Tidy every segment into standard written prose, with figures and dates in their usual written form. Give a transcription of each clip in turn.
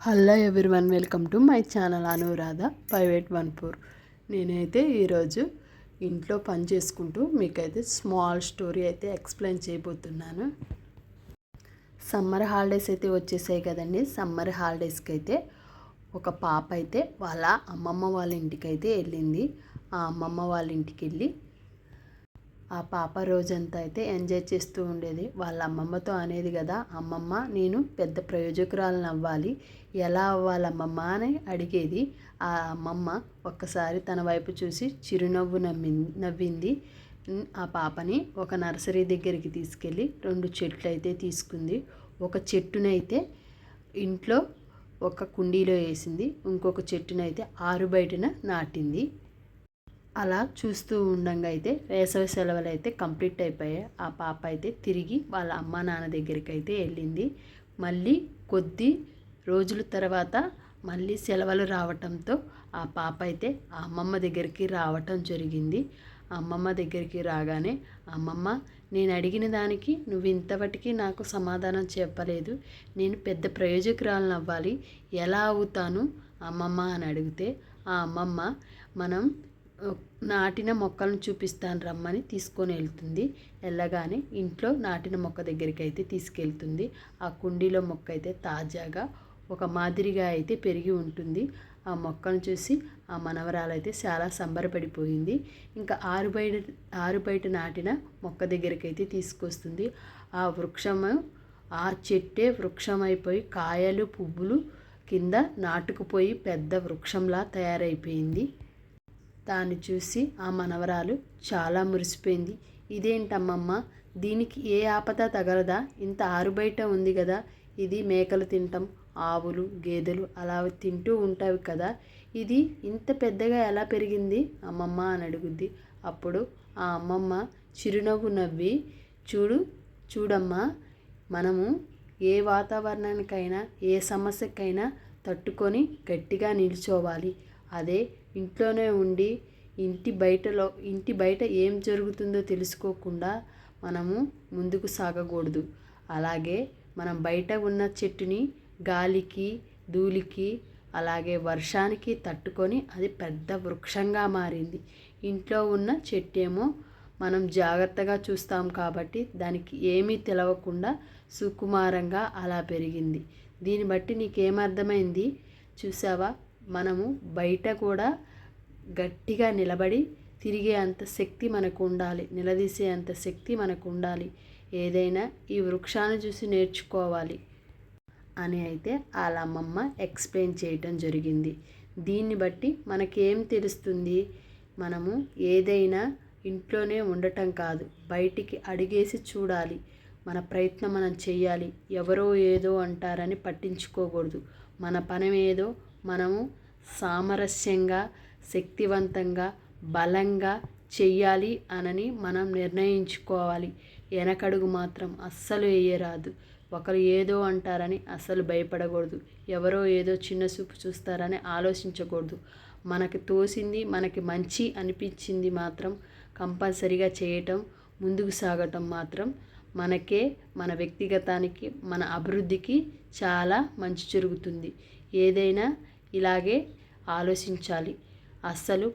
Hello everyone, welcome to my channel Anuradha 5814. నేనైతే ఈరోజు ఇంట్లో పని చేసుకుంటూ మీకైతే స్మాల్ స్టోరీ అయితే ఎక్స్ప్లెయిన్ చేయబోతున్నాను. సమ్మర్ హాలిడేస్ అయితే వచ్చేసాయి కదండి. సమ్మర్ హాలిడేస్కి అయితే ఒక పాప అయితే వాళ్ళ అమ్మమ్మ వాళ్ళ ఇంటికి అయితే వెళ్ళింది. ఆ అమ్మమ్మ వాళ్ళ ఇంటికి వెళ్ళి ఆ పాప రోజంతా అయితే ఎంజాయ్ చేస్తూ ఉండేది. వాళ్ళ అమ్మమ్మతో అనేది కదా, అమ్మమ్మ నేను పెద్ద ప్రయోజకురాలను అవ్వాలి, ఎలా అవ్వాలమ్మమ్మ అని అడిగేది. ఆ అమ్మమ్మ ఒక్కసారి తన వైపు చూసి చిరునవ్వు నవ్వింది. ఆ పాపని ఒక నర్సరీ దగ్గరికి తీసుకెళ్ళి 2 చెట్లు అయితే తీసుకుంది. ఒక చెట్టునైతే ఇంట్లో ఒక కుండీలో వేసింది, ఇంకొక చెట్టునైతే ఆరు బయటన నాటింది. అలా చూస్తూ ఉండంగా అయితే వేసవి సెలవులు అయితే కంప్లీట్ అయిపోయాయి. ఆ పాప అయితే తిరిగి వాళ్ళ అమ్మ నాన్న దగ్గరికి అయితే వెళ్ళింది. మళ్ళీ కొద్ది రోజుల తర్వాత మళ్ళీ సెలవులు రావటంతో ఆ పాప అయితే ఆ అమ్మమ్మ దగ్గరికి రావటం జరిగింది. అమ్మమ్మ దగ్గరికి రాగానే, అమ్మమ్మ నేను అడిగిన దానికి నువ్వు ఇంతవరకు నాకు సమాధానం చెప్పలేదు, నేను పెద్ద ప్రయోజకురాలను అవ్వాలి, ఎలా అవుతాను అమ్మమ్మ అని అడిగితే, ఆ అమ్మమ్మ మనం నాటిన మొక్కలను చూపిస్తాను రమ్మని తీసుకొని వెళ్తుంది. వెళ్ళగానే ఇంట్లో నాటిన మొక్క దగ్గరికి అయితే తీసుకెళ్తుంది. ఆ కుండీలో మొక్క అయితే తాజాగా ఒక మాదిరిగా అయితే పెరిగి ఉంటుంది. ఆ మొక్కను చూసి ఆ మనవరాలు అయితే చాలా సంబరపడిపోయింది. ఇంకా ఆరు బయట నాటిన మొక్క దగ్గరికి అయితే తీసుకొస్తుంది. ఆ వృక్షము, ఆ చెట్టే వృక్షం అయిపోయి కాయలు పువ్వులు కింద నాటుకుపోయి పెద్ద వృక్షంలా తయారైపోయింది. దాన్ని చూసి ఆ మనవరాలు చాలా మురిసిపోయింది. ఇదేంటమ్మమ్మ, దీనికి ఏ ఆపద తగలదా, ఇంత ఆరుబయట ఉంది కదా, ఇది మేకలు తింటాం, ఆవులు గేదెలు అలా తింటూ ఉంటాయి కదా, ఇది ఇంత పెద్దగా ఎలా పెరిగింది అమ్మమ్మ అని అడుగుద్ది. అప్పుడు ఆ అమ్మమ్మ చిరునవ్వు నవ్వి, చూడమ్మా, మనము ఏ వాతావరణానికైనా ఏ సమస్యకైనా తట్టుకొని గట్టిగా నిల్చోవాలి. అదే ఇంట్లోనే ఉండి ఇంటి బయట ఏం జరుగుతుందో తెలుసుకోకుండా మనము ముందుకు సాగకూడదు. అలాగే మనం బయట ఉన్న చెట్టుని గాలికి ధూళికి అలాగే వర్షానికి తట్టుకొని అది పెద్ద వృక్షంగా మారింది. ఇంట్లో ఉన్న చెట్టేమో మనం జాగ్రత్తగా చూస్తాం కాబట్టి దానికి ఏమీ తెలవకుండా సుకుమారంగా అలా పెరిగింది. దీన్ని బట్టి నీకేమర్థమైంది చూసావా, మనము బయట కూడా గట్టిగా నిలబడి తిరిగే అంత శక్తి మనకు ఉండాలి, నిలదీసే అంత శక్తి మనకు ఉండాలి, ఏదైనా ఈ వృక్షాన్ని చూసి నేర్చుకోవాలి అని అయితే వాళ్ళ అమ్మమ్మ ఎక్స్ప్లెయిన్ చేయటం జరిగింది. దీన్ని బట్టి మనకేం తెలుస్తుంది, మనము ఏదైనా ఇంట్లోనే ఉండటం కాదు, బయటికి అడిగేసి చూడాలి, మన ప్రయత్నం మనం చేయాలి, ఎవరో ఏదో అంటారని పట్టించుకోకూడదు, మన పని ఏదో మనము సామరస్యంగా శక్తివంతంగా బలంగా చెయ్యాలి అనని మనం నిర్ణయించుకోవాలి. వెనకడుగు మాత్రం అస్సలు వేయరాదు. ఒకరు ఏదో అంటారని అస్సలు భయపడకూడదు, ఎవరో ఏదో చిన్న చూపు చూస్తారని ఆలోచించకూడదు. మనకి తోసింది, మనకి మంచి అనిపించింది మాత్రం కంపల్సరిగా చేయటం, ముందుకు సాగటం మాత్రం మనకే, మన వ్యక్తిగతానికి, మన అభివృద్ధికి చాలా మంచి జరుగుతుంది. ఏదైనా ఇలాగే ఆలోచించాలి. అస్సలు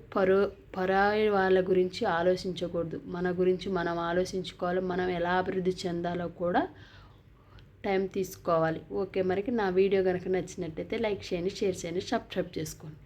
పరాయి వాళ్ళ గురించి ఆలోచించకూడదు, మన గురించి మనం ఆలోచించుకోవాలి. మనం ఎలా అభివృద్ధి చెందాలో కూడా టైం తీసుకోవాలి. ఓకే, మరి నా వీడియో కనుక నచ్చినట్టయితే లైక్ చేయండి, షేర్ చేయండి, సబ్స్క్రైబ్ చేసుకోండి.